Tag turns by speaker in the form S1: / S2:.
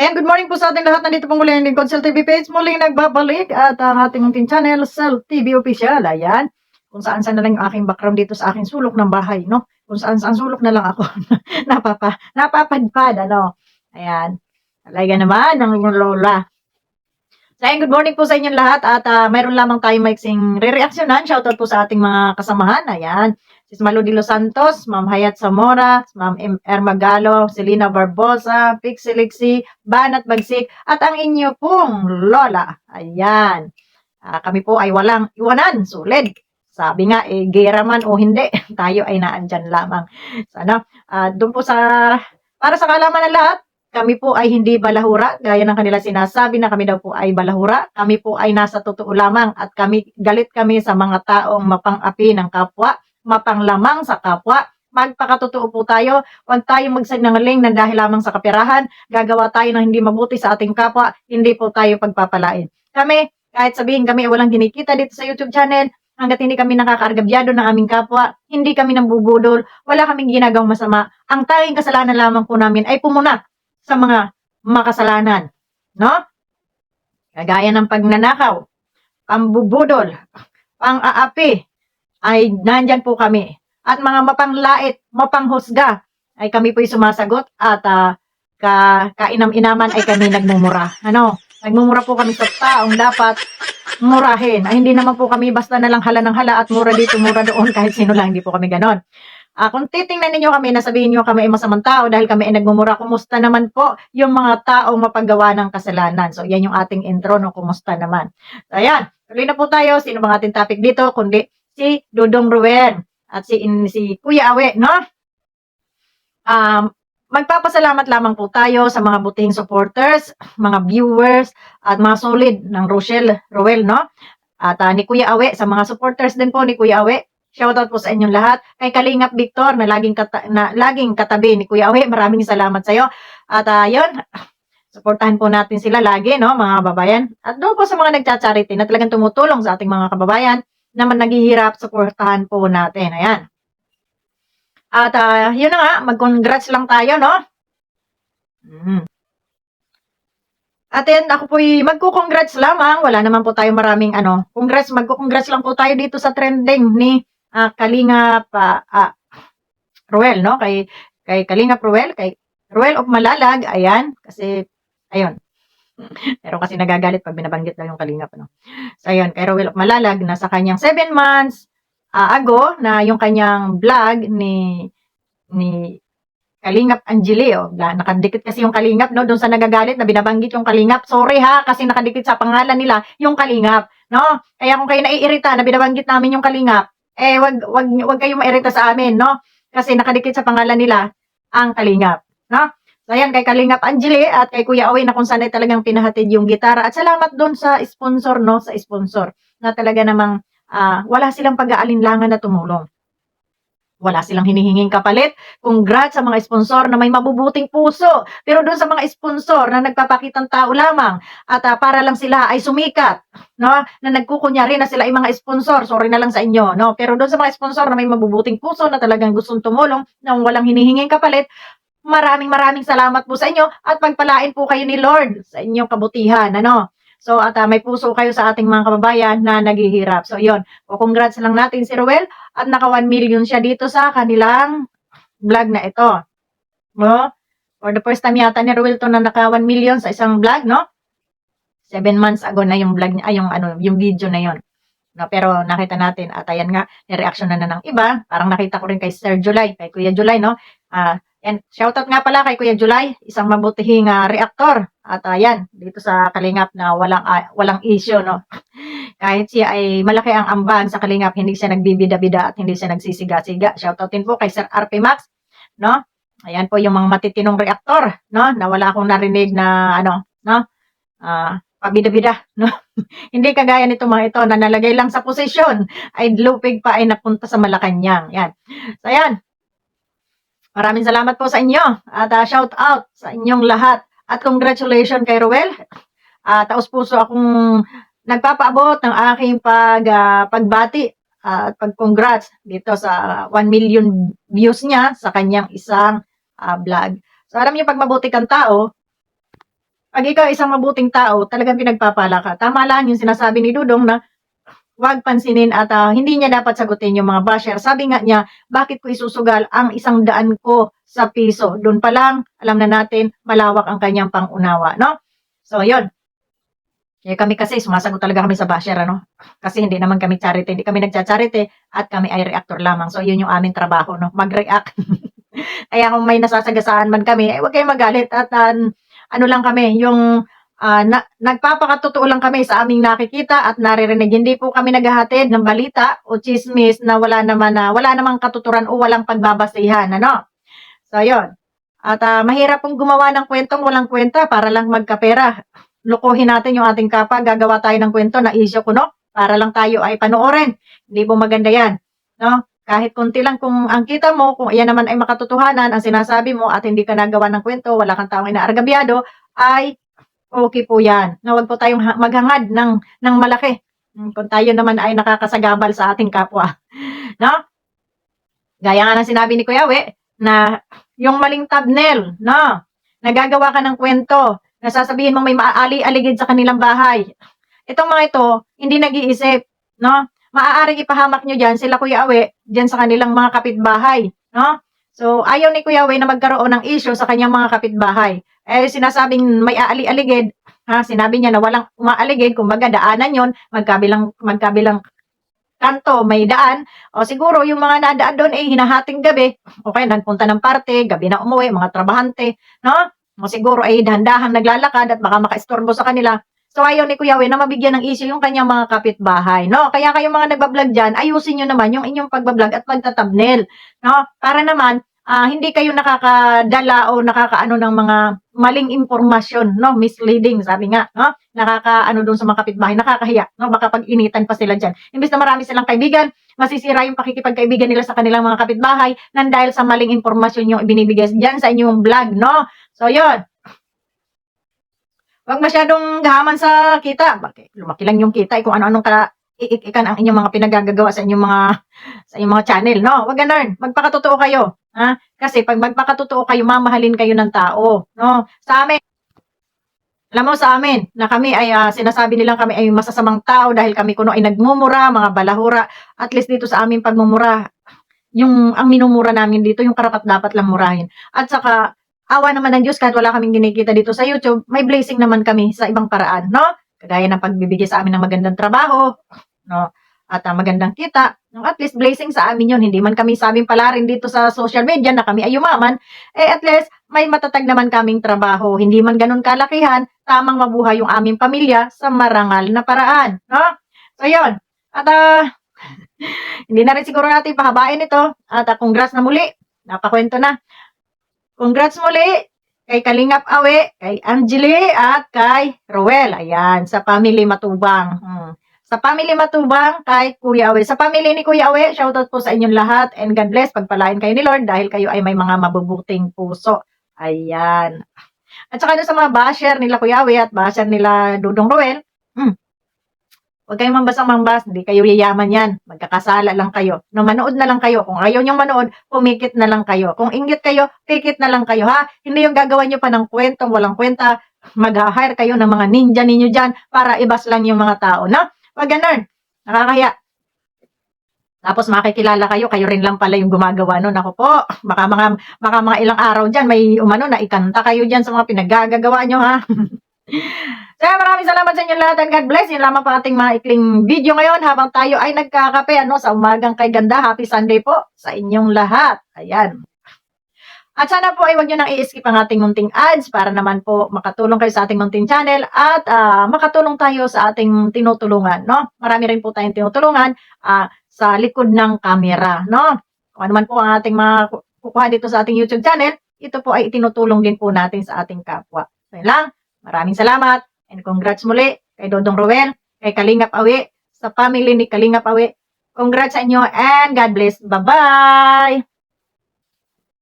S1: Ayan, good morning po sa ating lahat. Nandito pong muli ang Lingkod Cell TV page. Muling nagbabalik at ang ating munting channel, Cell TV Official. Ayan, kung saan-saan na lang yung aking background dito sa aking sulok ng bahay, no? Kung saan-saan sulok na lang ako. Napapadpad, ano? Ayan, talaga naman ng inyong lola. So, ayan, good morning po sa inyong lahat at mayroon lamang tayong maiksing re-reaksyonan. Shoutout po sa ating mga kasamahan. Ayan, Sis Malu de Los Santos, Ma'am Hayat Zamora, Ma'am Ermagalo, Selena Barbosa, Pixie Lixie, Banat Bagsik, at ang inyo pong Lola. Ayan. Kami po ay walang iwanan, sulit. Sabi nga, gera man o hindi, tayo ay naandyan lamang. Sana, doon po para sa kalaman ng lahat, kami po ay hindi balahura, gaya ng kanila sinasabi na kami daw po ay balahura. Kami po ay nasa totoo lamang at galit kami sa mga taong mapang-api ng kapwa, mapanglamang sa kapwa. Magpakatotoo po tayo, huwag tayong magsinungaling na dahil lamang sa kapirahan, gagawa tayo ng hindi mabuti sa ating kapwa, hindi po tayo pagpapalain. Kami, kahit sabihin kami walang kinikita dito sa YouTube channel, hanggat hindi kami nakakaargabyado ng aming kapwa, hindi kami nambubudol, wala kaming ginagawang masama. Ang tanging kasalanan lamang po namin ay pumuna sa mga makasalanan. No? Kagaya ng pagnanakaw, pambubudol, pang-aapi, ay nandyan po kami. At mga mapanglait, mapanghusga, ay kami po'y sumasagot at kainam-inaman ay kami nagmumura. Ano? Nagmumura po kami sa taong dapat murahin. Ay hindi naman po kami basta na lang hala ng hala at mura dito, mura doon, kahit sino lang, hindi po kami ganon. Kung titingnan ninyo kami, nasabihin nyo kami ay masamang tao dahil kami ay nagmumura, kumusta naman po yung mga taong mapagawa ng kasalanan? So, yan yung ating intro, no? Kumusta naman? So, ayan. Tuloy na po tayo. Sino bang ating topic dito? Kundi si Dudong Ruel at si Kuya Awe, no? Magpapasalamat lamang po tayo sa mga butihing supporters, mga viewers, at mga solid ng Ruel, no? At ni Kuya Awe, sa mga supporters din po ni Kuya Awe, shoutout po sa inyong lahat. Kay Kalingap Victor na laging katabi ni Kuya Awe, maraming salamat sa iyo. At yun, supportahan po natin sila lagi, no, mga kababayan. At doon po sa mga nagcha-charity na talagang tumutulong sa ating mga kababayan naman naghihirap, supportahan po natin. Ayan. At yun na nga, mag-congrats lang tayo, no? At then, ako po'y magko-congrats lamang. Wala naman po tayo maraming magko-congrats lang po tayo dito sa trending ni Kalingap Ruel, no? Kay Kalingap Ruel, kay Ruel of Malalag, ayan, kasi, ayun. Pero kasi nagagalit pag binabanggit daw yung Kalingap, no? So, ayun, kay Ruel of Malalag, nasa kanyang 7 months ago, na yung kanyang vlog ni Kalingap Angeli, nakadikit kasi yung Kalingap, no? Doon sa nagagalit na binabanggit yung Kalingap. Sorry ha, kasi nakadikit sa pangalan nila yung Kalingap, no? Kaya kung kayo naiirita na binabanggit namin yung Kalingap, wag kayong mairita sa amin, no? Kasi nakadikit sa pangalan nila ang Kalingap, no? So, ayan, kay Kalingap Angeli at kay Kuya Owen na kung saan ay talagang pinahatid yung gitara. At salamat doon sa sponsor, no? Sa sponsor na talaga namang wala silang pag-aalinlangan na tumulong. Wala silang hinihinging kapalit. Congrats sa mga sponsor na may mabubuting puso. Pero doon sa mga sponsor na nagpapakitang tao lamang at para lang sila ay sumikat, no? Na nagkukunyari na sila ay mga sponsor. Sorry na lang sa inyo, no? Pero doon sa mga sponsor na may mabubuting puso na talagang gustong tumulong na walang hinihinging kapalit, maraming salamat po sa inyo at pagpalain po kayo ni Lord sa inyong kabutihan, ano? So, at may puso kayo sa ating mga kababayan na naghihirap. So, yun. Congrats lang natin si Ruel at naka 1 million siya dito sa kanilang vlog na ito. No? For the first time yata ni Ruel to na naka 1 million sa isang vlog, no? 7 months ago na yung vlog niya, yung video na yon. No, pero nakita natin at ayan nga, ni-reaction na ng iba. Parang nakita ko rin kay Sir July, kay Kuya July, no? And shoutout nga pala kay Kuya July, isang mabutihing reactor. At ayan, dito sa Kalingap na walang issue, no? Kahit siya ay malaki ang ambag sa Kalingap, hindi siya nagbibida-bida at hindi siya nagsisiga-siga. Shoutoutin po kay Sir RP Max, no? Ayan po yung mga matitinong reactor, no? Na wala akong narinig na no? Pabida-bida, no? Hindi kagaya nito mga ito na nalagay lang sa posisyon ay lupig pa ay napunta sa Malacanang. Yan. So, ayan. Maraming salamat po sa inyo at shout out sa inyong lahat at congratulations kay Ruel. Taos puso akong nagpapaabot ng aking pagbati at pag-congrats dito sa 1 million views niya sa kanyang isang vlog. So alam niyo pag mabuti kang tao, Pag ikaw isang mabuting tao, talagang pinagpapala ka. Tama lang yung sinasabi ni Dudong na wag pansinin at hindi niya dapat sagutin yung mga basher. Sabi nga niya, bakit ko isusugal ang 100 ko sa piso? Doon pa lang, alam na natin, malawak ang kanyang pangunawa, no? So, yun. Eh, kami kasi, sumasagot talaga kami sa basher, ano? Kasi hindi naman kami charity, hindi kami nagcha-charity at kami ay reactor lamang. So, yun yung aming trabaho, no? Mag-react. Kaya kung may nasasagasaan man kami, huwag kayong magalit at ano lang kami, yung nagpapakatotoo lang kami sa aming nakikita at naririnig. Hindi po kami naghahatid ng balita o chismis na wala namang katuturan o walang pagbabasihan, ano? So, yun. At mahirap pong gumawa ng kwentong walang kwenta para lang magkapera. Lukuhin natin yung ating kapwa, gagawa tayo ng kwento na isyo kuno para lang tayo ay panoorin. Hindi po maganda yan. No? Kahit konti lang kung ang kita mo, kung iyan naman ay makatotohanan, ang sinasabi mo at hindi ka nagawa ng kwento, wala kang taong inaargabyado, ay okay po yan. Na huwag po tayong maghangad ng malaki. Kung tayo naman ay nakakasagabal sa ating kapwa. No? Gaya nga ng sinabi ni Kuya We, na yung maling thumbnail, no? Nagagawa ka ng kwento, nasasabihin mo may maaali-aligid sa kanilang bahay. Itong mga ito, hindi nag-iisip, no? Maaaring ipahamak nyo dyan sila Kuya We, dyan sa kanilang mga kapitbahay, no? So, ayaw ni Kuya We na magkaroon ng issue sa kanyang mga kapitbahay. Eh, sinasabing may aali-aligid, ha? Sinabi niya na walang umaaligid, kumbaga daanan yon magkabilang kanto, may daan, o siguro yung mga nadaan doon ay hinahating gabi, o kaya nagpunta ng parte, gabi na umuwi, mga trabahante, no? O siguro ay dahan-dahan naglalakad at baka makaistorbo sa kanila. So ayaw ni Kuya We na mabigyan ng issue yung kanyang mga kapitbahay, no? Kaya kayong mga nagbablog dyan, ayusin nyo naman yung inyong pagbablog at pagtatabnel, no? Para naman, hindi kayo nakakadala o nakakaano ng mga maling impormasyon, no? Misleading, sabi nga, no? Nakakaano doon sa mga kapitbahay, nakakahiya, no? Baka pag-initan pa sila dyan. Imbes na marami silang kaibigan, masisira yung pakikipagkaibigan nila sa kanilang mga kapitbahay nang dahil sa maling impormasyon yung ibinibigay dyan sa inyong vlog, no? So, yun. Huwag masyadong gahaman sa kita. Bakit? Lumaki lang yung kita, kung ano-anong ikan ang inyong mga pinagagagawa sa inyong mga channel, no? Huwag ganun. Magpakatotoo kayo. Ha? Kasi pag magpakatotoo kayo, mamahalin kayo ng tao, no? Sa amin, alam mo sa amin, na kami ay sinasabi nilang kami ay masasamang tao dahil kami kuno ay nagmumura, mga balahura. At least dito sa aming pagmumura, ang minumura namin dito, yung karapat dapat lang murahin. At saka, awa naman ng Diyos, kahit wala kaming kinikita dito sa YouTube, may blessing naman kami sa ibang paraan, no? Kagaya ng pagbibigay sa amin ng magandang trabaho, no? At magandang kita, no? At least blessing sa amin yun. Hindi man kami sabing palarin dito sa social media na kami ay yumaman, at least may matatag naman kaming trabaho. Hindi man ganun kalakihan, tamang mabuhay yung aming pamilya sa marangal na paraan, no? So, yun. At hindi na rin siguro natin pahabain ito. At congrats na muli. Napakwento na. Congrats muli kay Kalingap Awe, kay Angeli, at kay Roel. Ayan, sa family Matubang. Sa family Matubang, kay Kuya Awe. Sa family ni Kuya Awe, shoutout po sa inyong lahat and God bless. Pagpalain kayo ni Lord dahil kayo ay may mga mabubuting puso. Ayan. At saka sa mga basher nila Kuya Awe at basher nila Dudong Roel, huwag kayong mambasang-mambas, hindi kayo yayaman yan. Magkakasala lang kayo. No, manood na lang kayo. Kung ayaw niyong manood, pumikit na lang kayo. Kung inggit kayo, pikit na lang kayo, ha? Hindi yung gagawa niyo pa ng kwentong walang kwenta. Mag-hire kayo ng mga ninja ninyo dyan para ibas lang yung mga tao, no? Huwag ganun. Nakakahiya. Tapos makikilala kayo, kayo rin lang pala yung gumagawa nun. Ako po, baka mga ilang araw dyan, may umano na ikanta kayo dyan sa mga pinagagagawa nyo, ha? So, maraming salamat sa inyo lahat and God bless. Yun lamang po ating maikling video ngayon habang tayo ay nagkakape sa umagang kay ganda. Happy Sunday po sa inyong lahat. Ayan. At sana po ay huwag nyo nang i-skip ang ating munting ads para naman po makatulong kayo sa ating munting channel at makatulong tayo sa ating tinutulungan, no? Marami rin po tayong tinutulungan sa likod ng camera, no? Kung ano man po ang ating mga kukuha dito sa ating YouTube channel, ito po ay itinutulong din po natin sa ating kapwa. So, yun lang. Maraming salamat and congrats muli kay Dodong Roel, kay Kalingap Awe, sa family ni Kalingap Awe. Congrats sa inyo and God bless. Bye-bye!